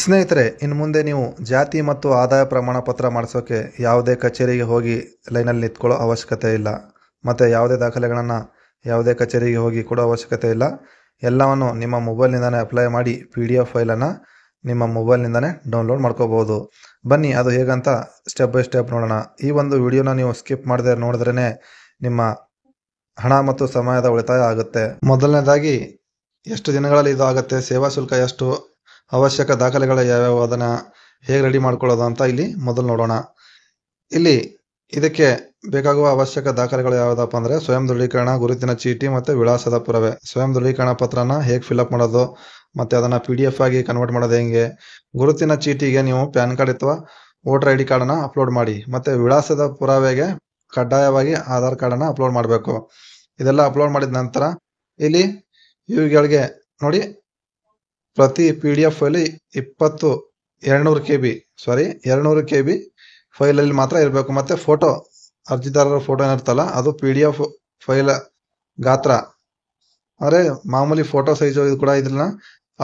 ಸ್ನೇಹಿತರೆ, ಇನ್ನು ಮುಂದೆ ನೀವು ಜಾತಿ ಮತ್ತು ಆದಾಯ ಪ್ರಮಾಣ ಪತ್ರ ಮಾಡಿಸೋಕೆ ಯಾವುದೇ ಕಚೇರಿಗೆ ಹೋಗಿ ಲೈನಲ್ಲಿ ನಿಂತ್ಕೊಳ್ಳೋ ಅವಶ್ಯಕತೆ ಇಲ್ಲ. ಮತ್ತು ಯಾವುದೇ ದಾಖಲೆಗಳನ್ನು ಯಾವುದೇ ಕಚೇರಿಗೆ ಹೋಗಿ ಕೊಡೋ ಅವಶ್ಯಕತೆ ಇಲ್ಲ. ಎಲ್ಲವನ್ನು ನಿಮ್ಮ ಮೊಬೈಲ್ನಿಂದಲೇ ಅಪ್ಲೈ ಮಾಡಿ PDF ಫೈಲನ್ನು ನಿಮ್ಮ ಮೊಬೈಲ್ನಿಂದಲೇ ಡೌನ್ಲೋಡ್ ಮಾಡ್ಕೋಬೋದು. ಬನ್ನಿ ಅದು ಹೇಗಂತ ಸ್ಟೆಪ್ ಬೈ ಸ್ಟೆಪ್ ನೋಡೋಣ. ಈ ಒಂದು ವಿಡಿಯೋನ ನೀವು ಸ್ಕಿಪ್ ಮಾಡದೆ ನೋಡಿದ್ರೇ ನಿಮ್ಮ ಹಣ ಮತ್ತು ಸಮಯದ ಉಳಿತಾಯ ಆಗುತ್ತೆ. ಮೊದಲನೇದಾಗಿ ಎಷ್ಟು ದಿನಗಳಲ್ಲಿ ಇದು ಆಗುತ್ತೆ, ಸೇವಾ ಶುಲ್ಕ ಎಷ್ಟು, ಅವಶ್ಯಕ ದಾಖಲೆಗಳು ಯಾವ್ಯಾವು, ಅದನ್ನು ಹೇಗೆ ರೆಡಿ ಮಾಡ್ಕೊಳ್ಳೋದು ಅಂತ ಇಲ್ಲಿ ಮೊದಲು ನೋಡೋಣ. ಇಲ್ಲಿ ಇದಕ್ಕೆ ಬೇಕಾಗುವ ಅವಶ್ಯಕ ದಾಖಲೆಗಳು ಯಾವುದಪ್ಪ ಅಂದರೆ ಸ್ವಯಂ ದೃಢೀಕರಣ, ಗುರುತಿನ ಚೀಟಿ ಮತ್ತು ವಿಳಾಸದ ಪುರಾವೆ. ಸ್ವಯಂ ದೃಢೀಕರಣ ಪತ್ರನ ಹೇಗೆ ಫಿಲಪ್ ಮಾಡೋದು ಮತ್ತು ಅದನ್ನು PDF ಆಗಿ ಕನ್ವರ್ಟ್ ಮಾಡೋದು ಹೆಂಗೆ. ಗುರುತಿನ ಚೀಟಿಗೆ ನೀವು ಪ್ಯಾನ್ ಕಾರ್ಡ್ ಅಥವಾ ವೋಟರ್ ID ಕಾರ್ಡನ್ನು ಅಪ್ಲೋಡ್ ಮಾಡಿ. ಮತ್ತು ವಿಳಾಸದ ಪುರಾವೆಗೆ ಕಡ್ಡಾಯವಾಗಿ ಆಧಾರ್ ಕಾರ್ಡನ್ನು ಅಪ್ಲೋಡ್ ಮಾಡಬೇಕು. ಇದೆಲ್ಲ ಅಪ್ಲೋಡ್ ಮಾಡಿದ ನಂತರ ಇಲ್ಲಿ ಇವುಗಳಿಗೆ ನೋಡಿ, ಪ್ರತಿ PDF ಫೈಲ್ 200 KB ಫೈಲಲ್ಲಿ ಮಾತ್ರ ಇರಬೇಕು. ಮತ್ತು ಫೋಟೋ, ಅರ್ಜಿದಾರರ ಫೋಟೋ ಏನಿರ್ತಲ್ಲ ಅದು PDF ಫೈಲ್ ಗಾತ್ರ ಅಂದರೆ ಮಾಮೂಲಿ ಫೋಟೋ ಸೈಜು ಇದು ಕೂಡ ಇದನ್ನ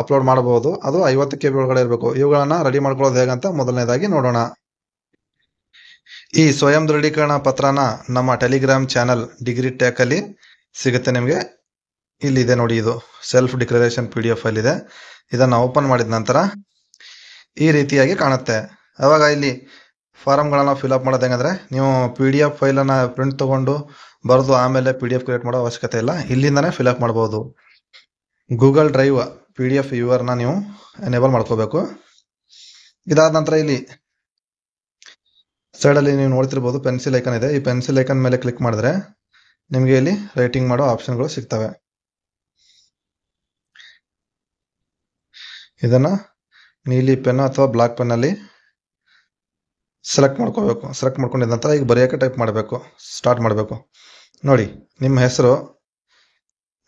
ಅಪ್ಲೋಡ್ ಮಾಡಬಹುದು. ಅದು 50 KB ಒಳಗಡೆ ಇರಬೇಕು. ಇವುಗಳನ್ನು ರೆಡಿ ಮಾಡ್ಕೊಳ್ಳೋದು ಹೇಗಂತ ಮೊದಲನೇದಾಗಿ ನೋಡೋಣ. ಈ ಸ್ವಯಂ ದೃಢೀಕರಣ ಪತ್ರನ ನಮ್ಮ ಟೆಲಿಗ್ರಾಮ್ ಚಾನಲ್ ಡಿಗ್ರಿ ಟೆಕಲ್ಲಿ ಸಿಗುತ್ತೆ ನಿಮಗೆ. ಇಲ್ಲಿದೆ ನೋಡಿ, ಇದು ಸೆಲ್ಫ್ ಡಿಕ್ಲರೇಷನ್ PDF ಫೈಲ್ ಇದೆ. ಇದನ್ನು ಓಪನ್ ಮಾಡಿದ ನಂತರ ಈ ರೀತಿಯಾಗಿ ಕಾಣುತ್ತೆ. ಆವಾಗ ಇಲ್ಲಿ ಫಾರಮ್ಗಳನ್ನು ಫಿಲಪ್ ಮಾಡೋದು ಹೆಂಗಂದರೆ, ನೀವು PDF ಫೈಲನ್ನು ಪ್ರಿಂಟ್ ತೊಗೊಂಡು ಬರೆದು ಆಮೇಲೆ PDF ಕ್ರಿಯೇಟ್ ಮಾಡೋ ಅವಶ್ಯಕತೆ ಇಲ್ಲ, ಇಲ್ಲಿಂದನೇ ಫಿಲಪ್ ಮಾಡ್ಬೋದು. ಗೂಗಲ್ ಡ್ರೈವ್ PDF ವ್ಯೂವರ್ನ ನೀವು ಎನೇಬಲ್ ಮಾಡ್ಕೋಬೇಕು. ಇದಾದ ನಂತರ ಇಲ್ಲಿ ಸೈಡಲ್ಲಿ ನೀವು ನೋಡ್ತಿರ್ಬೋದು ಪೆನ್ಸಿಲ್ ಐಕನ್ ಇದೆ. ಈ ಪೆನ್ಸಿಲ್ ಐಕನ್ ಮೇಲೆ ಕ್ಲಿಕ್ ಮಾಡಿದ್ರೆ ನಿಮಗೆ ಇಲ್ಲಿ ರೈಟಿಂಗ್ ಮಾಡೋ ಆಪ್ಷನ್ಗಳು ಸಿಗ್ತವೆ. ಇದನ್ನು ನೀಲಿ ಪೆನ್ ಅಥವಾ ಬ್ಲಾಕ್ ಪೆನ್ನಲ್ಲಿ ಸೆಲೆಕ್ಟ್ ಮಾಡ್ಕೋಬೇಕು. ಸೆಲೆಕ್ಟ್ ಮಾಡ್ಕೊಂಡಿದ ನಂತರ ಈಗ ಬರೆಯೋಕ್ಕೆ ಟೈಪ್ ಮಾಡಬೇಕು, ಸ್ಟಾರ್ಟ್ ಮಾಡಬೇಕು. ನೋಡಿ, ನಿಮ್ಮ ಹೆಸರು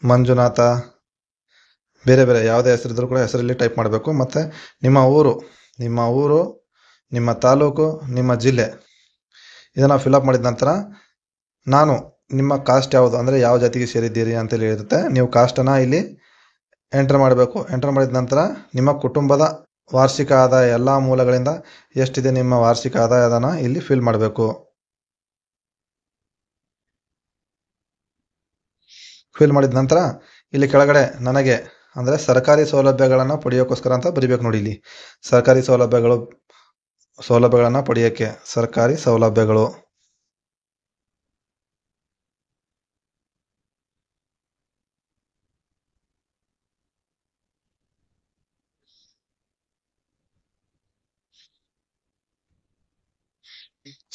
ಮಂಜುನಾಥ, ಬೇರೆ ಬೇರೆ ಯಾವುದೇ ಹೆಸರಿದ್ರೂ ಕೂಡ ಹೆಸರಲ್ಲಿ ಟೈಪ್ ಮಾಡಬೇಕು. ಮತ್ತು ನಿಮ್ಮ ಊರು, ನಿಮ್ಮ ತಾಲೂಕು, ನಿಮ್ಮ ಜಿಲ್ಲೆ ಇದನ್ನು ಫಿಲಪ್ ಮಾಡಿದ ನಂತರ ನಾನು ನಿಮ್ಮ ಕಾಸ್ಟ್ ಯಾವುದು ಅಂದರೆ ಯಾವ ಜಾತಿಗೆ ಸೇರಿದ್ದೀರಿ ಅಂತೇಳಿ ಇರುತ್ತೆ. ನೀವು ಕಾಸ್ಟನ್ನು ಇಲ್ಲಿ ಎಂಟರ್ ಮಾಡಬೇಕು. ಎಂಟರ್ ಮಾಡಿದ ನಂತರ ನಿಮ್ಮ ಕುಟುಂಬದ ವಾರ್ಷಿಕ ಆದಾಯ ಎಲ್ಲ ಮೂಲಗಳಿಂದ ಎಷ್ಟಿದೆ ನಿಮ್ಮ ವಾರ್ಷಿಕ ಆದಾಯ, ಅದನ್ನು ಇಲ್ಲಿ ಫಿಲ್ ಮಾಡಬೇಕು. ಫಿಲ್ ಮಾಡಿದ ನಂತರ ಇಲ್ಲಿ ಕೆಳಗಡೆ ನನಗೆ ಅಂದರೆ ಸರ್ಕಾರಿ ಸೌಲಭ್ಯಗಳನ್ನು ಪಡೆಯೋಕ್ಕೋಸ್ಕರ ಅಂತ ಬರಿಬೇಕು. ನೋಡಿ, ಇಲ್ಲಿ ಸರ್ಕಾರಿ ಸೌಲಭ್ಯಗಳನ್ನು ಪಡೆಯೋಕ್ಕೆ ಸರ್ಕಾರಿ ಸೌಲಭ್ಯಗಳು.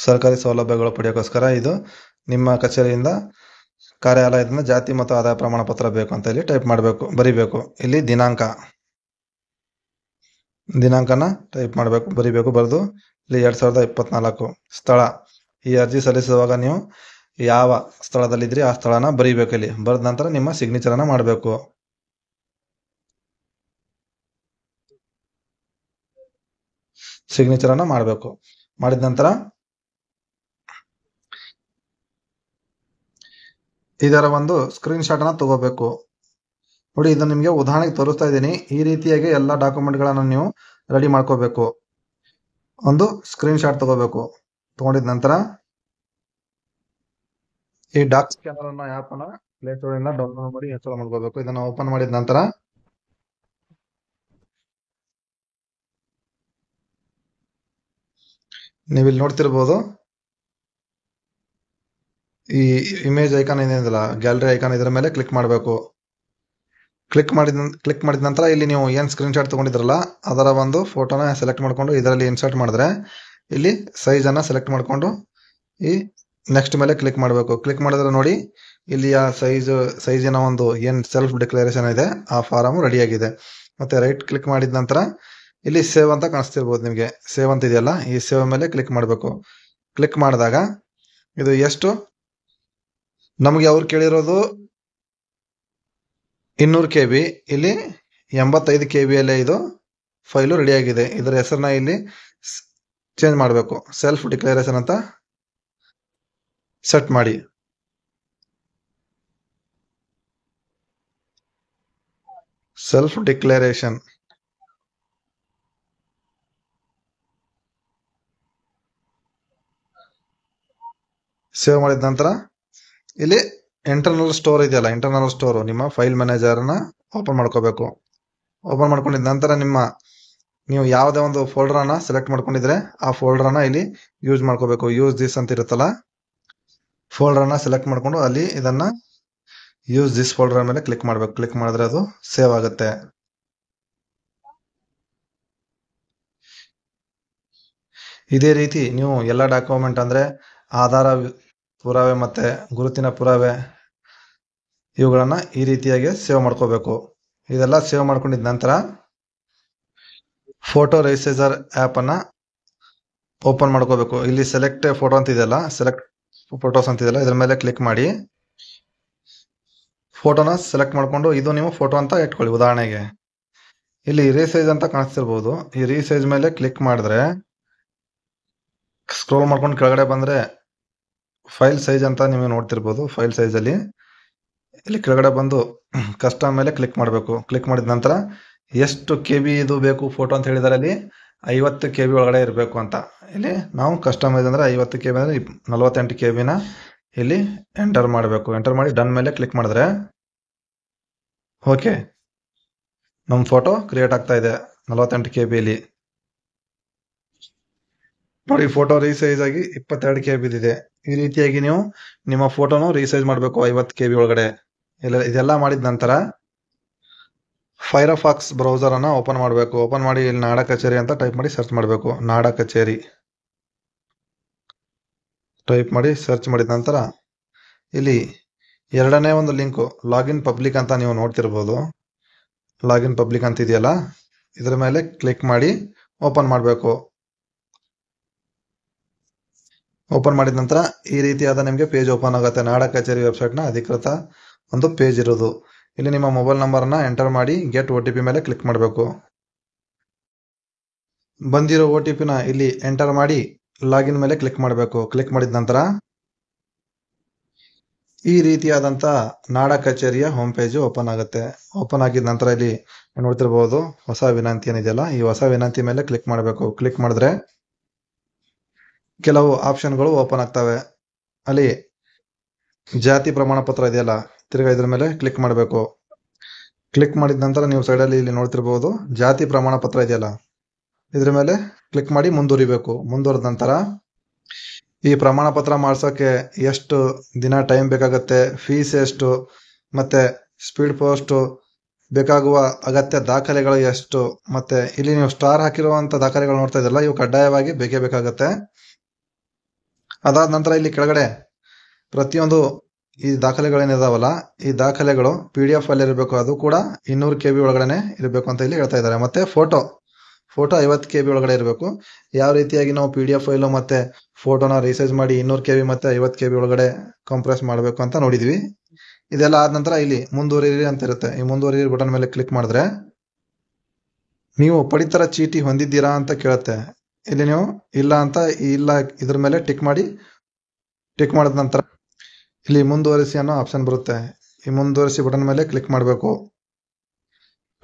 ಸರ್ಕಾರಿ ಸೌಲಭ್ಯಗಳು ಪಡೆಯೋಕ್ಕೋಸ್ಕರ ಇದು ನಿಮ್ಮ ಕಚೇರಿಯಿಂದ ಕಾರ್ಯಾಲಯದಿಂದ ಜಾತಿ ಮತ್ತು ಆದಾಯ ಪ್ರಮಾಣ ಪತ್ರ ಬೇಕು ಅಂತ ಇಲ್ಲಿ ಟೈಪ್ ಮಾಡಬೇಕು, ಬರಿಬೇಕು. ಇಲ್ಲಿ ದಿನಾಂಕನ ಟೈಪ್ ಮಾಡಬೇಕು, ಬರಿಬೇಕು. ಬರೆದು ಇಲ್ಲಿ 2024. ಸ್ಥಳ, ಈ ಅರ್ಜಿ ಸಲ್ಲಿಸುವಾಗ ನೀವು ಯಾವ ಸ್ಥಳದಲ್ಲಿದ್ರಿ ಆ ಸ್ಥಳನ ಬರೀಬೇಕು. ಇಲ್ಲಿ ಬರೆದ ನಂತರ ನಿಮ್ಮ ಸಿಗ್ನೇಚರನ್ನು ಮಾಡಬೇಕು. ಮಾಡಿದ ನಂತರ ಇದರ ಒಂದು ಸ್ಕ್ರೀನ್ ಶಾಟನ್ನು ತಗೋಬೇಕು. ನೋಡಿ, ಇದನ್ನು ನಿಮಗೆ ಉದಾಹರಣೆಗೆ ತೋರಿಸ್ತಾ ಇದ್ದೀನಿ. ಈ ರೀತಿಯಾಗಿ ಎಲ್ಲ ಡಾಕ್ಯುಮೆಂಟ್ಗಳನ್ನು ನೀವು ರೆಡಿ ಮಾಡ್ಕೋಬೇಕು. ಒಂದು ಸ್ಕ್ರೀನ್ ಶಾಟ್ ತಗೋಬೇಕು. ತಗೊಂಡಿದ ನಂತರ ಈ ಡಾಕ್ ಸ್ಕ್ಯಾನರ್ ಅನ್ನೋ ಆ್ಯಪ್ ಅನ್ನ ಪ್ಲೇ ಸ್ಟೋರ್ ಇಂದ ಡೌನ್ಲೋಡ್ ಮಾಡಿ ಇನ್ಸ್ಟಾಲ್ ಮಾಡ್ಕೋಬೇಕು. ಇದನ್ನು ಓಪನ್ ಮಾಡಿದ ನಂತರ ನೀವಿಲ್ಲಿ ನೋಡ್ತಿರ್ಬೋದು, ಈ ಇಮೇಜ್ ಐಕಾನ್ ಏನಿದೆಯಲ್ಲ, ಗ್ಯಾಲರಿ ಐಕಾನ್, ಇದರ ಮೇಲೆ ಕ್ಲಿಕ್ ಮಾಡಬೇಕು. ಕ್ಲಿಕ್ ಮಾಡಿದ ನಂತರ ಇಲ್ಲಿ ನೀವು ಏನು ಸ್ಕ್ರೀನ್ ಶಾಟ್ ತೊಗೊಂಡಿದ್ರಲ್ಲ ಅದರ ಒಂದು ಫೋಟೋನ ಸೆಲೆಕ್ಟ್ ಮಾಡಿಕೊಂಡು ಇದರಲ್ಲಿ ಇನ್ಸರ್ಟ್ ಮಾಡಿದ್ರೆ ಇಲ್ಲಿ ಸೈಜನ್ನು ಸೆಲೆಕ್ಟ್ ಮಾಡಿಕೊಂಡು ಈ ನೆಕ್ಸ್ಟ್ ಮೇಲೆ ಕ್ಲಿಕ್ ಮಾಡಬೇಕು. ಕ್ಲಿಕ್ ಮಾಡಿದ್ರೆ ನೋಡಿ, ಇಲ್ಲಿ ಆ ಸೈಜಿನ ಒಂದು ಏನು ಸೆಲ್ಫ್ ಡಿಕ್ಲರೇಷನ್ ಇದೆ ಆ ಫಾರಮು ರೆಡಿಯಾಗಿದೆ. ಮತ್ತು ರೈಟ್ ಕ್ಲಿಕ್ ಮಾಡಿದ ನಂತರ ಇಲ್ಲಿ ಸೇವ್ ಅಂತ ಕಾಣಿಸ್ತಿರ್ಬೋದು ನಿಮಗೆ. ಸೇವ್ ಅಂತ ಇದೆಯಲ್ಲ, ಈ ಸೇವ್ ಮೇಲೆ ಕ್ಲಿಕ್ ಮಾಡಬೇಕು. ಕ್ಲಿಕ್ ಮಾಡಿದಾಗ ಇದು ಎಷ್ಟು ನಮಗೆ ಅವ್ರು ಕೇಳಿರೋದು 200 KB, ಇಲ್ಲಿ 85 KBಯಲ್ಲೇ ಇದು ಫೈಲು ರೆಡಿಯಾಗಿದೆ. ಇದರ ಹೆಸರನ್ನ ಇಲ್ಲಿ ಚೇಂಜ್ ಮಾಡಬೇಕು. ಸೆಲ್ಫ್ ಡಿಕ್ಲರೇಷನ್ ಅಂತ ಸೆಟ್ ಮಾಡಿ. ಸೆಲ್ಫ್ ಡಿಕ್ಲರೇಷನ್ ಸೇವ್ ಮಾಡಿದ ನಂತರ ಇಲ್ಲಿ ಇಂಟರ್ನಲ್ ಸ್ಟೋರ್ ಇದೆಯಲ್ಲ, ಇಂಟರ್ನಲ್ ಸ್ಟೋರ್ ನಿಮ್ಮ ಫೈಲ್ ಮ್ಯಾನೇಜರ್ನ ಓಪನ್ ಮಾಡ್ಕೋಬೇಕು. ಓಪನ್ ಮಾಡ್ಕೊಂಡಿದ ನಂತರ ನೀವು ಯಾವುದೇ ಒಂದು ಫೋಲ್ಡರ್ನ ಸೆಲೆಕ್ಟ್ ಮಾಡ್ಕೊಂಡಿದ್ರೆ ಆ ಫೋಲ್ಡರ್ನ ಇಲ್ಲಿ ಯೂಸ್ ಮಾಡ್ಕೋಬೇಕು. ಯೂಸ್ ದಿಸ್ ಅಂತ ಇರುತ್ತಲ್ಲ, ಫೋಲ್ಡರ್ನ ಸೆಲೆಕ್ಟ್ ಮಾಡ್ಕೊಂಡು ಅಲ್ಲಿ ಇದನ್ನ ಯೂಸ್ ದಿಸ್ ಫೋಲ್ಡರ್ ಮೇಲೆ ಕ್ಲಿಕ್ ಮಾಡಬೇಕು. ಕ್ಲಿಕ್ ಮಾಡಿದ್ರೆ ಅದು ಸೇವ್ ಆಗುತ್ತೆ. ಇದೇ ರೀತಿ ನೀವು ಎಲ್ಲ ಡಾಕ್ಯುಮೆಂಟ್ ಅಂದ್ರೆ ಆಧಾರ ಪುರಾವೆ ಮತ್ತೆ ಗುರುತಿನ ಪುರಾವೆ ಇವುಗಳನ್ನ ಈ ರೀತಿಯಾಗಿ ಸೇವ್ ಮಾಡ್ಕೋಬೇಕು. ಇದೆಲ್ಲ ಸೇವ್ ಮಾಡ್ಕೊಂಡಿದ ನಂತರ ಫೋಟೋ ರೈಸೈಸರ್ ಆಪ್ ಅನ್ನ ಓಪನ್ ಮಾಡ್ಕೋಬೇಕು. ಇಲ್ಲಿ ಸೆಲೆಕ್ಟ್ ಫೋಟೋ ಅಂತ ಇದೆಯಲ್ಲ, ಸೆಲೆಕ್ಟ್ ಫೋಟೋಸ್ ಅಂತ ಇದೆಯಲ್ಲ, ಇದ್ರ ಮೇಲೆ ಕ್ಲಿಕ್ ಮಾಡಿ ಫೋಟೋನ ಸೆಲೆಕ್ಟ್ ಮಾಡ್ಕೊಂಡು ಇದು ನೀವು ಫೋಟೋ ಅಂತ ಇಟ್ಕೊಳ್ಳಿ. ಉದಾಹರಣೆಗೆ ಇಲ್ಲಿ ರೀಸೈಜ್ ಅಂತ ಕಾಣಿಸ್ತಿರ್ಬೋದು. ಈ ರೀಸೈಜ್ ಮೇಲೆ ಕ್ಲಿಕ್ ಮಾಡಿದ್ರೆ ಸ್ಕ್ರೋಲ್ ಮಾಡ್ಕೊಂಡು ಕೆಳಗಡೆ ಬಂದ್ರೆ ಫೈಲ್ ಸೈಜ್ ಅಂತ ನೀವು ನೋಡ್ತಿರ್ಬೋದು. ಫೈಲ್ ಸೈಜ್ ಅಲ್ಲಿ ಇಲ್ಲಿ ಕೆಳಗಡೆ ಬಂದು ಕಸ್ಟಮ್ ಮೇಲೆ ಕ್ಲಿಕ್ ಮಾಡಬೇಕು. ಕ್ಲಿಕ್ ಮಾಡಿದ ನಂತರ ಎಷ್ಟು KB ಇದು ಬೇಕು ಫೋಟೋ ಅಂತ ಹೇಳಿದಾರೆ, ಅಲ್ಲಿ 50 KB ಒಳಗಡೆ ಇರಬೇಕು ಅಂತ. ಇಲ್ಲಿ ನಾವು ಕಸ್ಟಮೈಸ್ ಅಂದ್ರೆ 50 KB ಅಂದ್ರೆ 48 KBನ ಇಲ್ಲಿ ಎಂಟರ್ ಮಾಡಬೇಕು. ಎಂಟರ್ ಮಾಡಿ ಡನ್ ಮೇಲೆ ಕ್ಲಿಕ್ ಮಾಡಿದ್ರೆ ಓಕೆ, ನಮ್ಮ ಫೋಟೋ ಕ್ರಿಯೇಟ್ ಆಗ್ತಾ ಇದೆ 48 KB ಇಲ್ಲಿ. ನೋಡಿ, ಫೋಟೋ ರೀಸೈಜ್ ಆಗಿ 22 KB ಇದೆ. ಈ ರೀತಿಯಾಗಿ ನೀವು ನಿಮ್ಮ ಫೋಟೋನು ರೀಸೈಜ್ ಮಾಡಬೇಕು 50 KB ಒಳಗಡೆ. ಇದೆಲ್ಲ ಮಾಡಿದ ನಂತರ ಫೈರ್ಫಾಕ್ಸ್ ಬ್ರೌಸರ್ ಅನ್ನ ಓಪನ್ ಮಾಡಬೇಕು. ಓಪನ್ ಮಾಡಿ ಇಲ್ಲಿ ನಾಡ ಕಚೇರಿ ಅಂತ ಟೈಪ್ ಮಾಡಿ ಸರ್ಚ್ ಮಾಡಬೇಕು. ನಾಡ ಕಚೇರಿ ಟೈಪ್ ಮಾಡಿ ಸರ್ಚ್ ಮಾಡಿದ ನಂತರ ಇಲ್ಲಿ ಎರಡನೇ ಒಂದು ಲಿಂಕ್ ಲಾಗಿನ್ ಪಬ್ಲಿಕ್ ಅಂತ ನೀವು ನೋಡ್ತಿರ್ಬೋದು. ಲಾಗಿನ್ ಪಬ್ಲಿಕ್ ಅಂತ ಇದೆಯಲ್ಲ, ಇದರ ಮೇಲೆ ಕ್ಲಿಕ್ ಮಾಡಿ ಓಪನ್ ಮಾಡಬೇಕು. ಓಪನ್ ಮಾಡಿದ ನಂತರ ಈ ರೀತಿಯಾದ ನಿಮಗೆ ಪೇಜ್ ಓಪನ್ ಆಗುತ್ತೆ. ನಾಡ ಕಚೇರಿ ವೆಬ್ಸೈಟ್ ನ ಅಧಿಕೃತ ಒಂದು ಪೇಜ್ ಇರೋದು. ಇಲ್ಲಿ ನಿಮ್ಮ ಮೊಬೈಲ್ ನಂಬರ್ ನ ಎಂಟರ್ ಮಾಡಿ ಗೆಟ್ OTP ಮೇಲೆ ಕ್ಲಿಕ್ ಮಾಡಬೇಕು. ಬಂದಿರೋ OTP ನ ಇಲ್ಲಿ ಎಂಟರ್ ಮಾಡಿ ಲಾಗಿನ್ ಮೇಲೆ ಕ್ಲಿಕ್ ಮಾಡಬೇಕು. ಕ್ಲಿಕ್ ಮಾಡಿದ ನಂತರ ಈ ರೀತಿಯಾದಂತ ನಾಡ ಕಚೇರಿಯ ಹೋಮ್ ಪೇಜ್ ಓಪನ್ ಆಗುತ್ತೆ. ಓಪನ್ ಆಗಿದ ನಂತರ ಇಲ್ಲಿ ನೋಡ್ತಿರ್ಬಹುದು ಹೊಸ ವಿನಂತಿ ಏನಿದೆಯಲ್ಲ, ಈ ಹೊಸ ವಿನಂತಿ ಮೇಲೆ ಕ್ಲಿಕ್ ಮಾಡಬೇಕು. ಕ್ಲಿಕ್ ಮಾಡಿದ್ರೆ ಕೆಲವು ಆಪ್ಷನ್ಗಳು ಓಪನ್ ಆಗ್ತವೆ. ಅಲ್ಲಿ ಜಾತಿ ಪ್ರಮಾಣ ಪತ್ರ ಇದೆಯಲ್ಲ, ತಿರ್ಗಾ ಇದ್ರ ಮೇಲೆ ಕ್ಲಿಕ್ ಮಾಡಬೇಕು. ಕ್ಲಿಕ್ ಮಾಡಿದ ನಂತರ ನೀವು ಸೈಡಲ್ಲಿ ಇಲ್ಲಿ ನೋಡ್ತಿರ್ಬಹುದು ಜಾತಿ ಪ್ರಮಾಣ ಪತ್ರ ಇದೆಯಲ್ಲ, ಇದ್ರ ಮೇಲೆ ಕ್ಲಿಕ್ ಮಾಡಿ ಮುಂದುವರಿಬೇಕು. ಮುಂದುವರೆದ ನಂತರ ಈ ಪ್ರಮಾಣ ಪತ್ರ ಮಾಡ್ಸೋಕೆ ಎಷ್ಟು ದಿನ ಟೈಮ್ ಬೇಕಾಗುತ್ತೆ, ಫೀಸ್ ಎಷ್ಟು, ಮತ್ತೆ ಸ್ಪೀಡ್ ಪೋಸ್ಟ್ ಬೇಕಾಗುವ ಅಗತ್ಯ ದಾಖಲೆಗಳು ಎಷ್ಟು, ಮತ್ತೆ ಇಲ್ಲಿ ನೀವು ಸ್ಟಾರ್ ಹಾಕಿರುವಂತ ದಾಖಲೆಗಳು ನೋಡ್ತಾ ಇದ್ದಲ್ಲ, ಇವು ಕಡ್ಡಾಯವಾಗಿ ಬೇಕೇ ಬೇಕಾಗುತ್ತೆ. ಅದಾದ ನಂತರ ಇಲ್ಲಿ ಕೆಳಗಡೆ ಪ್ರತಿಯೊಂದು ಈ ದಾಖಲೆಗಳೇನಿದಾವಲ್ಲ, ಈ ದಾಖಲೆಗಳು PDF ಅಲ್ಲಿ ಇರಬೇಕು. ಅದು ಕೂಡ 200 KB ಒಳಗಡೆ ಇರಬೇಕು ಅಂತ ಇಲ್ಲಿ ಹೇಳ್ತಾ ಇದ್ದಾರೆ. ಮತ್ತೆ ಫೋಟೋ 50 KB ಒಳಗಡೆ ಇರಬೇಕು. ಯಾವ ರೀತಿಯಾಗಿ ನಾವು PDF ಫೈಲು ಮತ್ತೆ ಫೋಟೋನ ರೀಸೈಜ್ ಮಾಡಿ 200 KB ಮತ್ತೆ 50 KB ಒಳಗಡೆ ಕಂಪ್ರೆಸ್ ಮಾಡಬೇಕು ಅಂತ ನೋಡಿದ್ವಿ. ಇದೆಲ್ಲ ಆದ ನಂತರ ಇಲ್ಲಿ ಮುಂದುವರಿಯಿರಿ ಅಂತ ಇರುತ್ತೆ. ಈ ಮುಂದುವರಿಯಿರಿ ಬಟನ್ ಮೇಲೆ ಕ್ಲಿಕ್ ಮಾಡಿದ್ರೆ ನೀವು ಪಡಿತರ ಚೀಟಿ ಹೊಂದಿದ್ದೀರಾ ಅಂತ ಕೇಳುತ್ತೆ. ಇಲ್ಲಿ ನೀವು ಇಲ್ಲ ಅಂತ ಇಲ್ಲ ಇದ್ರ ಮೇಲೆ ಟಿಕ್ ಮಾಡಿದ ನಂತರ ಇಲ್ಲಿ ಮುಂದುವರಿಸಿ ಅನ್ನೋ ಆಪ್ಷನ್ ಬರುತ್ತೆ. ಈ ಮುಂದುವರಿಸಿ ಬಟನ್ ಮೇಲೆ ಕ್ಲಿಕ್ ಮಾಡಬೇಕು.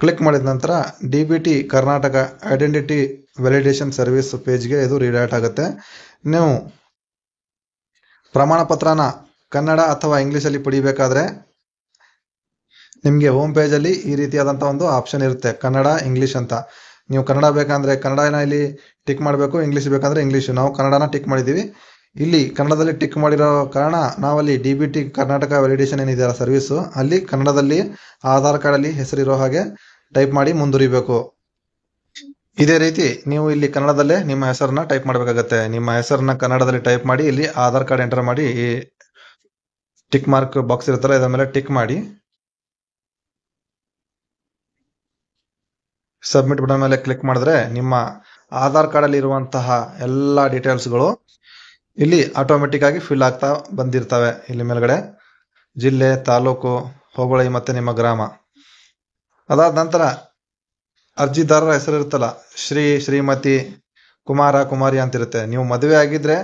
ಕ್ಲಿಕ್ ಮಾಡಿದ ನಂತರ DBT Karnataka identity validation service ಪೇಜ್ಗೆ ಇದು ರೀಡೈರೆಕ್ಟ್ ಆಗುತ್ತೆ. ನೀವು ಪ್ರಮಾಣ ಪತ್ರನ ಕನ್ನಡ ಅಥವಾ ಇಂಗ್ಲಿಷ್ ಅಲ್ಲಿ ಪಡಿಬೇಕಾದ್ರೆ ನಿಮ್ಗೆ ಹೋಮ್ ಪೇಜ್ ಅಲ್ಲಿ ಈ ರೀತಿಯಾದಂತ ಒಂದು ಆಪ್ಷನ್ ಇರುತ್ತೆ, ಕನ್ನಡ ಇಂಗ್ಲಿಷ್ ಅಂತ. ನೀವು ಕನ್ನಡ ಬೇಕಂದ್ರೆ ಕನ್ನಡನ ಇಲ್ಲಿ ಟಿಕ್ ಮಾಡಬೇಕು, ಇಂಗ್ಲಿಷ್ ಬೇಕಂದ್ರೆ ಇಂಗ್ಲಿಷ್. ನಾವು ಕನ್ನಡನ ಟಿಕ್ ಮಾಡಿದೀವಿ. ಇಲ್ಲಿ ಕನ್ನಡದಲ್ಲಿ ಟಿಕ್ ಮಾಡಿರೋ ಕಾರಣ ನಾವಲ್ಲಿ DBT ಕರ್ನಾಟಕ ವ್ಯಾಲಿಡೇಷನ್ ಏನಿದೆಯಲ್ಲ ಸರ್ವಿಸ್, ಅಲ್ಲಿ ಕನ್ನಡದಲ್ಲಿ ಆಧಾರ್ ಕಾರ್ಡ್ ಅಲ್ಲಿ ಹೆಸರಿರೋ ಹಾಗೆ ಟೈಪ್ ಮಾಡಿ ಮುಂದುವರಿಬೇಕು. ಇದೇ ರೀತಿ ನೀವು ಇಲ್ಲಿ ಕನ್ನಡದಲ್ಲೇ ನಿಮ್ಮ ಹೆಸರನ್ನ ಟೈಪ್ ಮಾಡಬೇಕಾಗತ್ತೆ. ನಿಮ್ಮ ಹೆಸರನ್ನ ಕನ್ನಡದಲ್ಲಿ ಟೈಪ್ ಮಾಡಿ ಇಲ್ಲಿ ಆಧಾರ್ ಕಾರ್ಡ್ ಎಂಟರ್ ಮಾಡಿ ಈ ಟಿಕ್ ಮಾರ್ಕ್ ಬಾಕ್ಸ್ ಇರುತ್ತಲ್ಲ, ಇದರ ಮೇಲೆ ಟಿಕ್ ಮಾಡಿ ಸಬ್ಮಿಟ್ ಬಟನ್ ಮೇಲೆ ಕ್ಲಿಕ್ ಮಾಡಿದ್ರೆ ನಿಮ್ಮ ಆಧಾರ್ ಕಾರ್ಡ್ ಅಲ್ಲಿ ಇರುವಂತಹ ಎಲ್ಲಾ ಡೀಟೇಲ್ಸ್ಗಳು ಇಲ್ಲಿ ಆಟೋಮೆಟಿಕ್ ಆಗಿ ಫಿಲ್ ಆಗ್ತಾ ಬಂದಿರ್ತವೆ. ಇಲ್ಲಿ ಮೇಲ್ಗಡೆ ಜಿಲ್ಲೆ, ತಾಲೂಕು, ಹೋಬಳಿ ಮತ್ತೆ ನಿಮ್ಮ ಗ್ರಾಮ. ಅದಾದ ನಂತರ ಅರ್ಜಿದಾರರ ಹೆಸರು ಇರುತ್ತಲ್ಲ, ಶ್ರೀಮತಿ, ಕುಮಾರ, ಕುಮಾರಿ ಅಂತಿರುತ್ತೆ. ನೀವು ಮದುವೆ ಆಗಿದ್ರೆ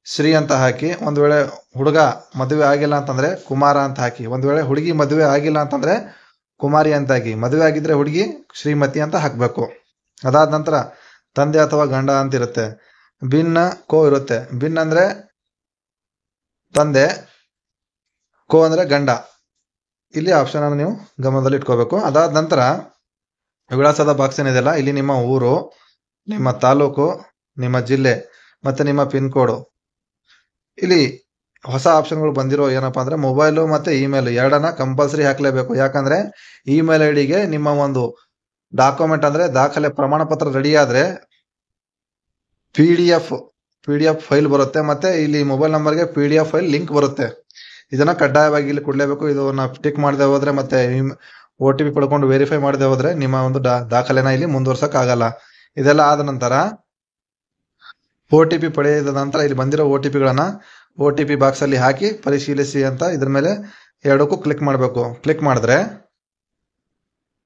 ಶ್ರೀ ಅಂತ ಹಾಕಿ, ಒಂದ್ ವೇಳೆ ಹುಡುಗ ಮದುವೆ ಆಗಿಲ್ಲ ಅಂತಂದ್ರೆ ಕುಮಾರ ಅಂತ ಹಾಕಿ, ಒಂದ್ ವೇಳೆ ಹುಡುಗಿ ಮದುವೆ ಆಗಿಲ್ಲ ಅಂತಂದ್ರೆ ಕುಮಾರಿ ಅಂತ ಹಾಕಿ, ಮದುವೆ ಆಗಿದ್ರೆ ಹುಡುಗಿ ಶ್ರೀಮತಿ ಅಂತ ಹಾಕ್ಬೇಕು. ಅದಾದ ನಂತರ ತಂದೆ ಅಥವಾ ಗಂಡ ಅಂತ ಇರುತ್ತೆ. ಭಿನ್ನ ಕೋ ಇರುತ್ತೆ. ಭಿನ್ನ ಅಂದ್ರೆ ತಂದೆ, ಕೋ ಅಂದರೆ ಗಂಡ. ಇಲ್ಲಿ ಆಪ್ಷನ್ ಅನ್ನು ನೀವು ಗಮನದಲ್ಲಿ ಇಟ್ಕೋಬೇಕು. ಅದಾದ ನಂತರ ವಿಳಾಸದ ಬಾಕ್ಸ್ ಏನಿದೆಯಲ್ಲ, ಇಲ್ಲಿ ನಿಮ್ಮ ಊರು, ನಿಮ್ಮ ತಾಲೂಕು, ನಿಮ್ಮ ಜಿಲ್ಲೆ ಮತ್ತು ನಿಮ್ಮ ಪಿನ್ ಕೋಡು. ಇಲ್ಲಿ ಹೊಸ ಆಪ್ಷನ್ಗಳು ಬಂದಿರೋ ಏನಪ್ಪಾ ಅಂದರೆ ಮೊಬೈಲು ಮತ್ತು ಇಮೇಲ್ ಎರಡನ್ನ ಕಂಪಲ್ಸರಿ ಹಾಕಲೇಬೇಕು. ಯಾಕಂದರೆ ಇಮೇಲ್ ಐ ಡಿಗೆ ನಿಮ್ಮ ಒಂದು ಡಾಕ್ಯುಮೆಂಟ್ ಅಂದರೆ ದಾಖಲೆ ಪ್ರಮಾಣ ಪತ್ರ ರೆಡಿ ಆದರೆ ಪಿ ಡಿ ಎಫ್ ಫೈಲ್ ಬರುತ್ತೆ, ಮತ್ತು ಇಲ್ಲಿ ಮೊಬೈಲ್ ನಂಬರ್ಗೆ PDF ಫೈಲ್ ಲಿಂಕ್ ಬರುತ್ತೆ. ಇದನ್ನು ಕಡ್ಡಾಯವಾಗಿ ಇಲ್ಲಿ ಕೊಡಲೇಬೇಕು. ಇದನ್ನು ಟಿಕ್ ಮಾಡದೆ ಹೋದರೆ ಮತ್ತು OTP ಪಡ್ಕೊಂಡು ವೆರಿಫೈ ಮಾಡದೆ ಹೋದರೆ ನಿಮ್ಮ ಒಂದು ದಾಖಲೆನ ಇಲ್ಲಿ ಮುಂದುವರ್ಸೋಕ್ಕಾಗಲ್ಲ. ಇದೆಲ್ಲ ಆದ ನಂತರ OTP ಪಡೆದ ನಂತರ ಇಲ್ಲಿ ಬಂದಿರೋ OTPಗಳನ್ನು OTP ಬಾಕ್ಸಲ್ಲಿ ಹಾಕಿ ಪರಿಶೀಲಿಸಿ ಅಂತ ಇದ್ರ ಮೇಲೆ ಎರಡಕ್ಕೂ ಕ್ಲಿಕ್ ಮಾಡಬೇಕು. ಕ್ಲಿಕ್ ಮಾಡಿದ್ರೆ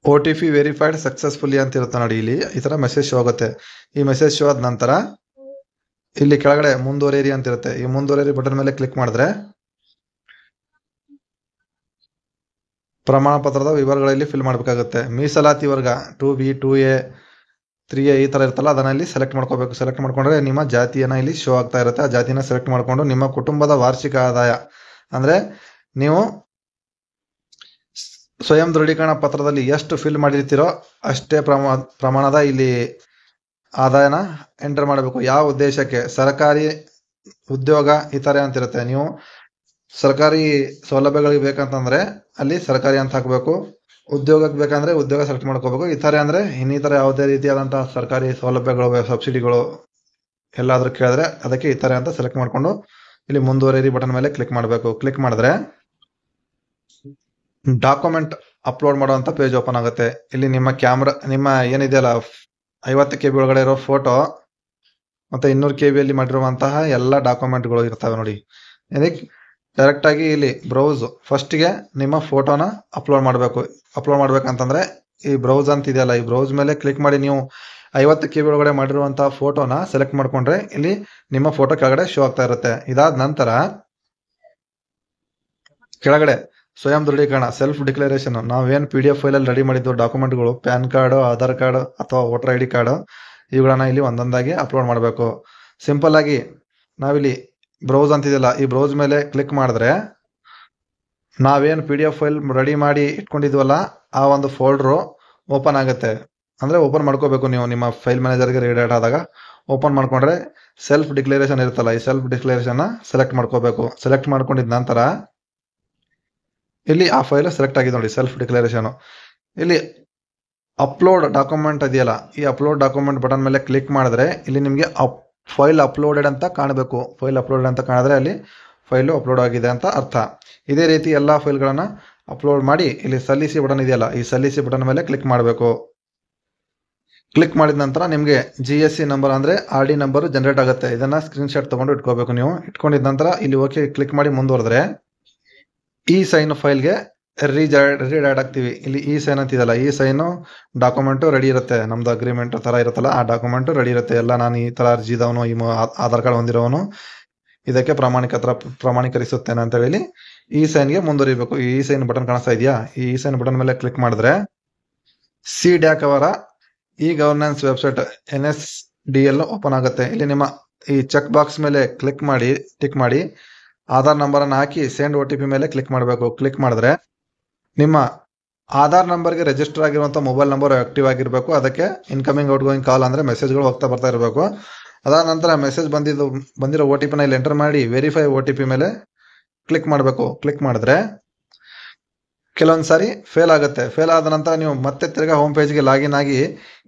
OTP ವೆರಿಫೈಡ್ ಸಕ್ಸಸ್ಫುಲಿ ಅಂತ ಇರುತ್ತೆ ನೋಡಿ. ಇಲ್ಲಿ ಈ ಥರ ಮೆಸೇಜ್ ಶೋ ಆಗುತ್ತೆ. ಈ ಮೆಸೇಜ್ ಶೋ ಆದ ನಂತರ ಇಲ್ಲಿ ಕೆಳಗಡೆ ಮುಂದುವರಿಯಿರಿ ಅಂತ ಇರುತ್ತೆ. ಈ ಮುಂದುವರಿಯಿರಿ ಬಟನ್ ಮೇಲೆ ಕ್ಲಿಕ್ ಮಾಡಿದ್ರೆ ಪ್ರಮಾಣ ಪತ್ರದ ವಿವರಗಳಲ್ಲಿ ಫಿಲ್ ಮಾಡಬೇಕಾಗುತ್ತೆ. ಮೀಸಲಾತಿ ವರ್ಗ 2B 2A 3A ಈ ಥರ ಇರ್ತಲ್ಲ, ಅದನ್ನ ಇಲ್ಲಿ ಸೆಲೆಕ್ಟ್ ಮಾಡ್ಕೋಬೇಕು. ಸೆಲೆಕ್ಟ್ ಮಾಡ್ಕೊಂಡ್ರೆ ನಿಮ್ಮ ಜಾತಿಯನ್ನು ಇಲ್ಲಿ ಶೋ ಆಗ್ತಾ ಇರುತ್ತೆ. ಆ ಜಾತಿನ ಸೆಲೆಕ್ಟ್ ಮಾಡಿಕೊಂಡು ನಿಮ್ಮ ಕುಟುಂಬದ ವಾರ್ಷಿಕ ಆದಾಯ ಅಂದರೆ ನೀವು ಸ್ವಯಂ ದೃಢೀಕರಣ ಪತ್ರದಲ್ಲಿ ಎಷ್ಟು ಫಿಲ್ ಮಾಡಿರ್ತೀರೋ ಅಷ್ಟೇ ಪ್ರಮಾಣದ ಇಲ್ಲಿ ಆದಾಯನ ಎಂಟರ್ ಮಾಡಬೇಕು. ಯಾವ ಉದ್ದೇಶಕ್ಕೆ? ಸರ್ಕಾರಿ ಉದ್ಯೋಗ ಇತರೆ ಅಂತಿರುತ್ತೆ. ನೀವು ಸರ್ಕಾರಿ ಸೌಲಭ್ಯಗಳಿಗೆ ಬೇಕಂತಂದ್ರೆ ಅಲ್ಲಿ ಸರ್ಕಾರಿ ಅಂತ ಹಾಕಬೇಕು. ಉದ್ಯೋಗಕ್ಕೆ ಬೇಕಂದ್ರೆ ಉದ್ಯೋಗ ಸೆಲೆಕ್ಟ್ ಮಾಡ್ಕೋಬೇಕು. ಇತರೆ ಅಂದ್ರೆ ಇನ್ನಿತರ ಯಾವುದೇ ರೀತಿಯಾದಂತಹ ಸರ್ಕಾರಿ ಸೌಲಭ್ಯಗಳು, ಸಬ್ಸಿಡಿಗಳು ಎಲ್ಲಾದ್ರೂ ಕೇಳಿದ್ರೆ ಅದಕ್ಕೆ ಇತರೆ ಅಂತ ಸೆಲೆಕ್ಟ್ ಮಾಡ್ಕೊಂಡು ಇಲ್ಲಿ ಮುಂದುವರಿಯಿರಿ ಬಟನ್ ಮೇಲೆ ಕ್ಲಿಕ್ ಮಾಡಬೇಕು. ಕ್ಲಿಕ್ ಮಾಡಿದ್ರೆ ಡಾಕ್ಯುಮೆಂಟ್ ಅಪ್ಲೋಡ್ ಮಾಡುವಂತ ಪೇಜ್ ಓಪನ್ ಆಗುತ್ತೆ. ಇಲ್ಲಿ ನಿಮ್ಮ ಕ್ಯಾಮ್ರಾ, ನಿಮ್ಮ ಏನಿದೆಯಲ್ಲ 50 KB ಒಳಗಡೆ ಇರೋ ಫೋಟೋ ಮತ್ತೆ 200 KB ಅಲ್ಲಿ ಮಾಡಿರುವಂತಹ ಎಲ್ಲ ಡಾಕ್ಯುಮೆಂಟ್ಗಳು ಇರ್ತವೆ ನೋಡಿ. ಇದಕ್ಕೆ ಡೈರೆಕ್ಟ್ ಆಗಿ ಇಲ್ಲಿ ಬ್ರೌಸ್ ಫಸ್ಟ್ಗೆ ನಿಮ್ಮ ಫೋಟೋನ ಅಪ್ಲೋಡ್ ಮಾಡಬೇಕು. ಅಪ್ಲೋಡ್ ಮಾಡ್ಬೇಕಂತಂದ್ರೆ ಈ ಬ್ರೌಸ್ ಅಂತ ಇದೆಯಲ್ಲ, ಈ ಬ್ರೌಸ್ ಮೇಲೆ ಕ್ಲಿಕ್ ಮಾಡಿ ನೀವು 50 KB ಒಳಗಡೆ ಮಾಡಿರುವಂತಹ ಫೋಟೋನ ಸೆಲೆಕ್ಟ್ ಮಾಡ್ಕೊಂಡ್ರೆ ಇಲ್ಲಿ ನಿಮ್ಮ ಫೋಟೋ ಕೆಳಗಡೆ ಶೋ ಆಗ್ತಾ ಇರುತ್ತೆ. ಇದಾದ ನಂತರ ಕೆಳಗಡೆ ಸ್ವಯಂ ದೃಢೀಕರಣ ಸೆಲ್ಫ್ ಡಿಕ್ಲರೇಷನ್, ನಾವೇನು PDF ಫೈಲಲ್ಲಿ ರೆಡಿ ಮಾಡಿದ್ದು ಡಾಕ್ಯುಮೆಂಟ್ಗಳು, ಪ್ಯಾನ್ ಕಾರ್ಡು, ಆಧಾರ್ ಕಾರ್ಡ್ ಅಥವಾ ವೋಟರ್ ID ಕಾರ್ಡು, ಇವುಗಳನ್ನ ಇಲ್ಲಿ ಒಂದೊಂದಾಗಿ ಅಪ್ಲೋಡ್ ಮಾಡಬೇಕು. ಸಿಂಪಲ್ ಆಗಿ ನಾವಿಲ್ಲಿ ಬ್ರೌಸ್ ಅಂತಿದೆಯಲ್ಲ, ಈ ಬ್ರೌಸ್ ಮೇಲೆ ಕ್ಲಿಕ್ ಮಾಡಿದ್ರೆ ನಾವೇನು PDF ಫೈಲ್ ರೆಡಿ ಮಾಡಿ ಇಟ್ಕೊಂಡಿದ್ವಲ್ಲ ಆ ಒಂದು ಫೋಲ್ಡ್ರು ಓಪನ್ ಆಗುತ್ತೆ. ಅಂದರೆ ಓಪನ್ ಮಾಡ್ಕೋಬೇಕು ನೀವು. ನಿಮ್ಮ ಫೈಲ್ ಮ್ಯಾನೇಜರ್ಗೆ ರೀಡೇಟ್ ಆದಾಗ ಓಪನ್ ಮಾಡ್ಕೊಂಡ್ರೆ ಸೆಲ್ಫ್ ಡಿಕ್ಲರೇಷನ್ ಇರುತ್ತಲ್ಲ, ಈ ಸೆಲ್ಫ್ ಡಿಕ್ಲರೇಷನ್ನ ಸೆಲೆಕ್ಟ್ ಮಾಡ್ಕೋಬೇಕು. ಸೆಲೆಕ್ಟ್ ಮಾಡ್ಕೊಂಡಿದ ನಂತರ ಇಲ್ಲಿ ಆ ಫೈಲ್ ಸೆಲೆಕ್ಟ್ ಆಗಿದೆ ನೋಡಿ, ಸೆಲ್ಫ್ ಡಿಕ್ಲರೇಷನ್. ಇಲ್ಲಿ ಅಪ್ಲೋಡ್ ಡಾಕ್ಯುಮೆಂಟ್ ಇದೆಯಲ್ಲ, ಈ ಅಪ್ಲೋಡ್ ಡಾಕ್ಯುಮೆಂಟ್ ಬಟನ್ ಮೇಲೆ ಕ್ಲಿಕ್ ಮಾಡಿದ್ರೆ ಇಲ್ಲಿ ನಿಮಗೆ ಫೈಲ್ ಅಪ್ಲೋಡೆಡ್ ಅಂತ ಕಾಣಬೇಕು. ಫೈಲ್ ಅಪ್ಲೋಡೆಡ್ ಅಂತ ಕಾಣಿದ್ರೆ ಅಲ್ಲಿ ಫೈಲು ಅಪ್ಲೋಡ್ ಆಗಿದೆ ಅಂತ ಅರ್ಥ. ಇದೇ ರೀತಿ ಎಲ್ಲ ಫೈಲ್ಗಳನ್ನು ಅಪ್ಲೋಡ್ ಮಾಡಿ ಇಲ್ಲಿ ಸಲ್ಲಿಸಿ ಬಟನ್ ಇದೆಯಲ್ಲ, ಈ ಸಲ್ಲಿಸಿ ಬಟನ್ ಮೇಲೆ ಕ್ಲಿಕ್ ಮಾಡಬೇಕು. ಕ್ಲಿಕ್ ಮಾಡಿದ ನಂತರ ನಿಮಗೆ GSC ನಂಬರ್ ಅಂದರೆ RD ನಂಬರ್ ಜನರೇಟ್ ಆಗುತ್ತೆ. ಇದನ್ನ ಸ್ಕ್ರೀನ್ಶಾಟ್ ತಗೊಂಡು ಇಟ್ಕೋಬೇಕು ನೀವು. ಇಟ್ಕೊಂಡಿದ ನಂತರ ಇಲ್ಲಿ ಓಕೆ ಕ್ಲಿಕ್ ಮಾಡಿ ಮುಂದುವರೆದ್ರೆ ಈ ಸೈನ್ ಫೈಲ್ಗೆ ರೀಡೈರೆಕ್ಟ್ ಆಗ್ತೀವಿ. ಇಲ್ಲಿ ಈ ಸೈನ್ ಅಂತಿದಲ್ಲ, ಈ ಸೈನು ಡಾಕ್ಯುಮೆಂಟು ರೆಡಿ ಇರುತ್ತೆ. ನಮ್ದು ಅಗ್ರಿಮೆಂಟ್ ಥರ ಇರುತ್ತಲ್ಲ, ಆ ಡಾಕ್ಯುಮೆಂಟು ರೆಡಿ ಇರುತ್ತೆ. ಎಲ್ಲ ನಾನು ಈ ಥರ ಅರ್ಜಿದವನು, ಈ ಆಧಾರ್ ಕಾರ್ಡ್ ಹೊಂದಿರೋನು, ಇದಕ್ಕೆ ಪ್ರಮಾಣೀಕರಿಸುತ್ತೇನೆ ಅಂತ ಹೇಳಿ ಈ ಸೈನ್ಗೆ ಮುಂದುವರಿಬೇಕು. ಈ ಸೈನ್ ಬಟನ್ ಕಾಣಿಸ್ತಾ ಇದೆಯಾ? ಈ ಸೈನ್ ಬಟನ್ ಮೇಲೆ ಕ್ಲಿಕ್ ಮಾಡಿದ್ರೆ CDAC ಅವರ ಈ ಗವರ್ನೆನ್ಸ್ ವೆಬ್ಸೈಟ್ NSDL ಓಪನ್ ಆಗುತ್ತೆ. ಇಲ್ಲಿ ನಿಮ್ಮ ಈ ಚೆಕ್ ಬಾಕ್ಸ್ ಮೇಲೆ ಟಿಕ್ ಮಾಡಿ ಆಧಾರ್ ನಂಬರನ್ನು ಹಾಕಿ ಸೆಂಡ್ OTP ಮೇಲೆ ಕ್ಲಿಕ್ ಮಾಡಬೇಕು. ಕ್ಲಿಕ್ ಮಾಡಿದ್ರೆ ನಿಮ್ಮ ಆಧಾರ್ ನಂಬರ್ಗೆ ರಿಜಿಸ್ಟರ್ ಆಗಿರುವಂಥ ಮೊಬೈಲ್ ನಂಬರ್ ಆಕ್ಟಿವ್ ಆಗಿರಬೇಕು. ಅದಕ್ಕೆ ಇನ್ಕಮಿಂಗ್ ಔಟ್ಗೋಯಿಂಗ್ ಕಾಲ್ ಅಂದರೆ ಮೆಸೇಜ್ಗಳು ಹೋಗ್ತಾ ಬರ್ತಾ ಇರಬೇಕು. ಅದಾದ ನಂತರ ಮೆಸೇಜ್ ಬಂದಿರೋ OTPನ ಇಲ್ಲಿ ಎಂಟರ್ ಮಾಡಿ ವೆರಿಫೈ OTP ಮೇಲೆ ಕ್ಲಿಕ್ ಮಾಡಬೇಕು. ಕ್ಲಿಕ್ ಮಾಡಿದ್ರೆ ಕೆಲವೊಂದು ಸಾರಿ ಫೇಲ್ ಆಗುತ್ತೆ. ಫೇಲ್ ಆದ ನಂತರ ನೀವು ಮತ್ತೆ ತಿರ್ಗಾ ಹೋಮ್ ಪೇಜ್ಗೆ ಲಾಗಿನ್ ಆಗಿ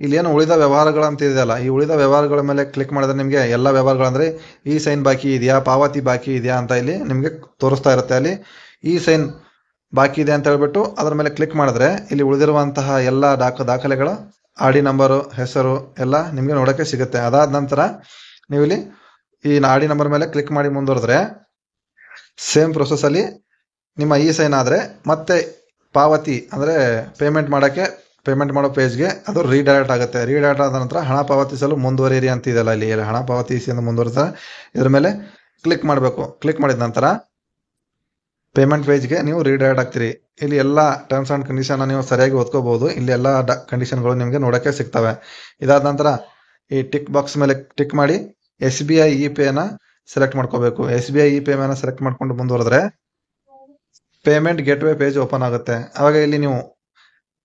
ಇಲ್ಲೇನು ಉಳಿದ ವ್ಯವಹಾರಗಳು ಅಂತ ಇದೆಯಲ್ಲ, ಈ ಉಳಿದ ವ್ಯವಹಾರಗಳ ಮೇಲೆ ಕ್ಲಿಕ್ ಮಾಡಿದ್ರೆ ನಿಮಗೆ ಎಲ್ಲ ವ್ಯವಹಾರಗಳು ಅಂದರೆ ಈ ಸೈನ್ ಬಾಕಿ ಇದೆಯಾ, ಪಾವತಿ ಬಾಕಿ ಇದೆಯಾ ಅಂತ ಇಲ್ಲಿ ನಿಮಗೆ ತೋರಿಸ್ತಾ ಇರುತ್ತೆ. ಅಲ್ಲಿ ಈ ಸೈನ್ ಬಾಕಿ ಇದೆ ಅಂತ ಹೇಳ್ಬಿಟ್ಟು ಅದರ ಮೇಲೆ ಕ್ಲಿಕ್ ಮಾಡಿದ್ರೆ ಇಲ್ಲಿ ಉಳಿದಿರುವಂತಹ ಎಲ್ಲ ದಾಖಲೆಗಳ RD ನಂಬರು, ಹೆಸರು ಎಲ್ಲ ನಿಮಗೆ ನೋಡೋಕ್ಕೆ ಸಿಗುತ್ತೆ. ಅದಾದ ನಂತರ ನೀವು ಇಲ್ಲಿ ಈ RD ನಂಬರ್ ಮೇಲೆ ಕ್ಲಿಕ್ ಮಾಡಿ ಮುಂದುವರೆದ್ರೆ ಸೇಮ್ ಪ್ರೊಸೆಸ್ಸಲ್ಲಿ ನಿಮ್ಮ ಈ ಸೈನ್ ಆದರೆ ಮತ್ತೆ ಪಾವತಿ ಅಂದರೆ ಪೇಮೆಂಟ್ ಮಾಡೋ ಪೇಜ್ಗೆ ಅದು ರೀಡೈರೆಕ್ಟ್ ಆಗುತ್ತೆ. ರೀಡೈರೆಕ್ಟ್ ಆದ ನಂತರ ಹಣ ಪಾವತಿಸಲು ಮುಂದುವರಿಯಿರಿ ಅಂತ ಇದೆಯಲ್ಲ, ಇಲ್ಲಿ ಹಣ ಪಾವತಿಸಿ ಮುಂದುವರಿಸ್ತಾರೆ. ಇದ್ರ ಮೇಲೆ ಕ್ಲಿಕ್ ಮಾಡಬೇಕು. ಕ್ಲಿಕ್ ಮಾಡಿದ ನಂತರ ಪೇಮೆಂಟ್ ಪೇಜ್ಗೆ ನೀವು ರೀಡೈರೆಕ್ಟ್ ಆಗ್ತೀರಿ. ಇಲ್ಲಿ ಎಲ್ಲ ಟರ್ಮ್ಸ್ ಆ್ಯಂಡ್ ಕಂಡೀಷನ್ ನೀವು ಸರಿಯಾಗಿ ಓದ್ಕೋಬಹುದು. ಇಲ್ಲಿ ಎಲ್ಲ ಕಂಡೀಷನ್ಗಳು ನಿಮಗೆ ನೋಡೋಕ್ಕೆ ಸಿಗ್ತವೆ. ಇದಾದ ನಂತರ ಈ ಟಿಕ್ ಬಾಕ್ಸ್ ಮೇಲೆ ಟಿಕ್ ಮಾಡಿ SBI ಇ-ಪೇನ ಸೆಲೆಕ್ಟ್ ಮಾಡ್ಕೋಬೇಕು. SBI ಇ-ಪೇಮೆಂಟ್ ಅನ್ನ ಸೆಲೆಕ್ಟ್ ಮಾಡ್ಕೊಂಡು ಮುಂದುವರೆದ್ರೆ ಪೇಮೆಂಟ್ ಗೇಟ್ವೇ ಪೇಜ್ ಓಪನ್ ಆಗುತ್ತೆ. ಅವಾಗ ಇಲ್ಲಿ ನೀವು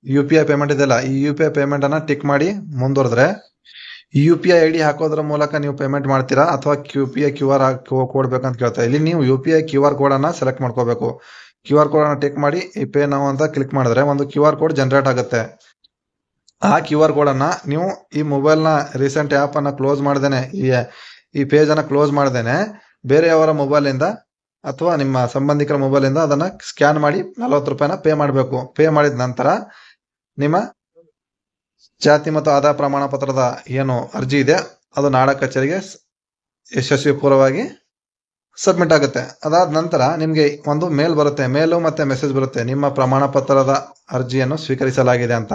UPI ಪೇಮೆಂಟ್ ಇದೆಯಲ್ಲ, ಈ UPI ಪೇಮೆಂಟ್ ಅನ್ನ ಟಿಕ್ ಮಾಡಿ ಮುಂದುವರೆದ್ರೆ UPI ID ಹಾಕೋದ್ರ ಮೂಲಕ ನೀವು ಪೇಮೆಂಟ್ ಮಾಡ್ತೀರಾ ಅಥವಾ UPI QR ಕೋಡ್ ಬೇಕಂತ ಕೇಳ್ತಾ. ಇಲ್ಲಿ ನೀವು UPI QR ಕೋಡ್ ಅನ್ನ ಸೆಲೆಕ್ಟ್ ಮಾಡ್ಕೋಬೇಕು. QR ಕೋಡ್ ಅನ್ನ ಟಿಕ್ ಮಾಡಿ ಈ ಪೇ ನೌ ಅಂತ ಕ್ಲಿಕ್ ಮಾಡಿದ್ರೆ ಒಂದು QR ಕೋಡ್ ಜನರೇಟ್ ಆಗುತ್ತೆ. ಆ QR ಕೋಡ್ ಅನ್ನ ನೀವು ಈ ಮೊಬೈಲ್ ನ ರೀಸೆಂಟ್ ಆಪ್ ಅನ್ನ ಕ್ಲೋಸ್ ಮಾಡ್ದೇನೆ, ಈ ಪೇಜ್ ಅನ್ನ ಕ್ಲೋಸ್ ಮಾಡ್ದೇನೆ ಬೇರೆಯವರ ಮೊಬೈಲ್ ಇಂದ ಅಥವಾ ನಿಮ್ಮ ಸಂಬಂಧಿಕರ ಮೊಬೈಲ್ ಇಂದ ಅದನ್ನ ಸ್ಕ್ಯಾನ್ ಮಾಡಿ 40 ರೂಪಾಯಿನ ಪೇ ಮಾಡಬೇಕು. ಪೇ ಮಾಡಿದ ನಂತರ ನಿಮ್ಮ ಜಾತಿ ಮತ್ತು ಆದಾಯ ಪ್ರಮಾಣ ಪತ್ರದ ಏನು ಅರ್ಜಿ ಇದೆ ಅದು ನಾಡ ಕಚೇರಿಗೆ ಯಶಸ್ವಿ ಪೂರ್ವವಾಗಿ ಸಬ್ಮಿಟ್ ಆಗುತ್ತೆ. ಅದಾದ ನಂತರ ನಿಮ್ಗೆ ಒಂದು ಮೇಲ್ ಬರುತ್ತೆ, ಮೇಲು ಮತ್ತೆ ಮೆಸೇಜ್ ಬರುತ್ತೆ, ನಿಮ್ಮ ಪ್ರಮಾಣ ಪತ್ರದ ಅರ್ಜಿಯನ್ನು ಸ್ವೀಕರಿಸಲಾಗಿದೆ ಅಂತ.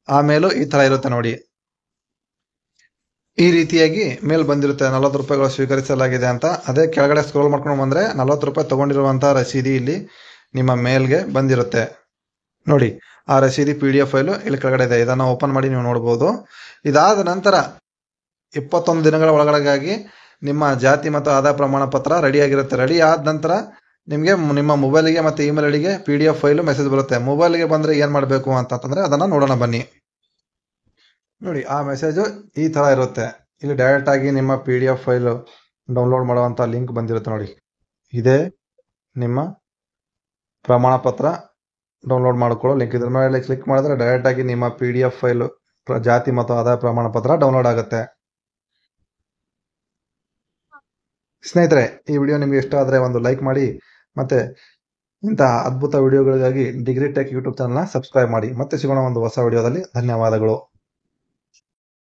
ಆ ಮೇಲು ಈ ತರ ಇರುತ್ತೆ ನೋಡಿ. ಈ ರೀತಿಯಾಗಿ ಮೇಲ್ ಬಂದಿರುತ್ತೆ, 40 ರೂಪಾಯಿಗಳು ಸ್ವೀಕರಿಸಲಾಗಿದೆ ಅಂತ. ಅದೇ ಕೆಳಗಡೆ ಸ್ಕ್ರೋಲ್ ಮಾಡ್ಕೊಂಡು ಬಂದ್ರೆ 40 ರೂಪಾಯಿ ತಗೊಂಡಿರುವಂತಹ ರಸೀದಿ ಇಲ್ಲಿ ನಿಮ್ಮ ಮೇಲ್ಗೆ ಬಂದಿರುತ್ತೆ ನೋಡಿ. ಆ ರಸೀದಿ PDF ಫೈಲು ಇಲ್ಲಿ ಕೆಳಗಡೆ ಇದೆ, ಇದನ್ನ ಓಪನ್ ಮಾಡಿ ನೀವು ನೋಡಬಹುದು. ಇದಾದ ನಂತರ 21 ದಿನಗಳ ಒಳಗಡೆಗಾಗಿ ನಿಮ್ಮ ಜಾತಿ ಮತ್ತು ಆದಾಯ ಪ್ರಮಾಣ ಪತ್ರ ರೆಡಿ ಆಗಿರುತ್ತೆ. ರೆಡಿ ಆದ ನಂತರ ನಿಮಗೆ ನಿಮ್ಮ ಮೊಬೈಲ್ಗೆ ಮತ್ತೆ ಇಮೇಲ್ ಐಡಿಗೆ PDF ಫೈಲು ಮೆಸೇಜ್ ಬರುತ್ತೆ. ಮೊಬೈಲ್ಗೆ ಬಂದ್ರೆ ಏನ್ ಮಾಡಬೇಕು ಅಂತಂದ್ರೆ ಅದನ್ನ ನೋಡೋಣ ಬನ್ನಿ. ನೋಡಿ, ಆ ಮೆಸೇಜ್ ಈ ತರ ಇರುತ್ತೆ. ಇಲ್ಲಿ ಡೈರೆಕ್ಟ್ ಆಗಿ ನಿಮ್ಮ PDF ಫೈಲ್ ಡೌನ್ಲೋಡ್ ಮಾಡುವಂತ ಲಿಂಕ್ ಬಂದಿರುತ್ತೆ ನೋಡಿ. ಇದೇ ನಿಮ್ಮ ಪ್ರಮಾಣ ಪತ್ರ ಡೌನ್ಲೋಡ್ ಮಾಡ್ಕೊಳ್ಳೋ ಲಿಂಕ್. ಇದ್ರ ಮೇಲೆ ಕ್ಲಿಕ್ ಮಾಡಿದ್ರೆ ಡೈರೆಕ್ಟ್ ಆಗಿ ನಿಮ್ಮ PDF ಫೈಲ್ ಜಾತಿ ಮತ್ತು ಆದಾಯ ಪ್ರಮಾಣ ಪತ್ರ ಡೌನ್ಲೋಡ್ ಆಗುತ್ತೆ. ಸ್ನೇಹಿತರೆ, ಈ ವಿಡಿಯೋ ನಿಮ್ಗೆ ಇಷ್ಟ ಆದ್ರೆ ಒಂದು ಲೈಕ್ ಮಾಡಿ, ಮತ್ತೆ ಇಂತಹ ಅದ್ಭುತ ವಿಡಿಯೋಗಳಿಗಾಗಿ ಡಿಗ್ರಿ ಟೆಕ್ ಯೂಟ್ಯೂಬ್ ಚಾನಲ್ನ ಸಬ್ಸ್ಕ್ರೈಬ್ ಮಾಡಿ. ಮತ್ತೆ ಸಿಗೋಣ ಒಂದು ಹೊಸ ವಿಡಿಯೋದಲ್ಲಿ. ಧನ್ಯವಾದಗಳು.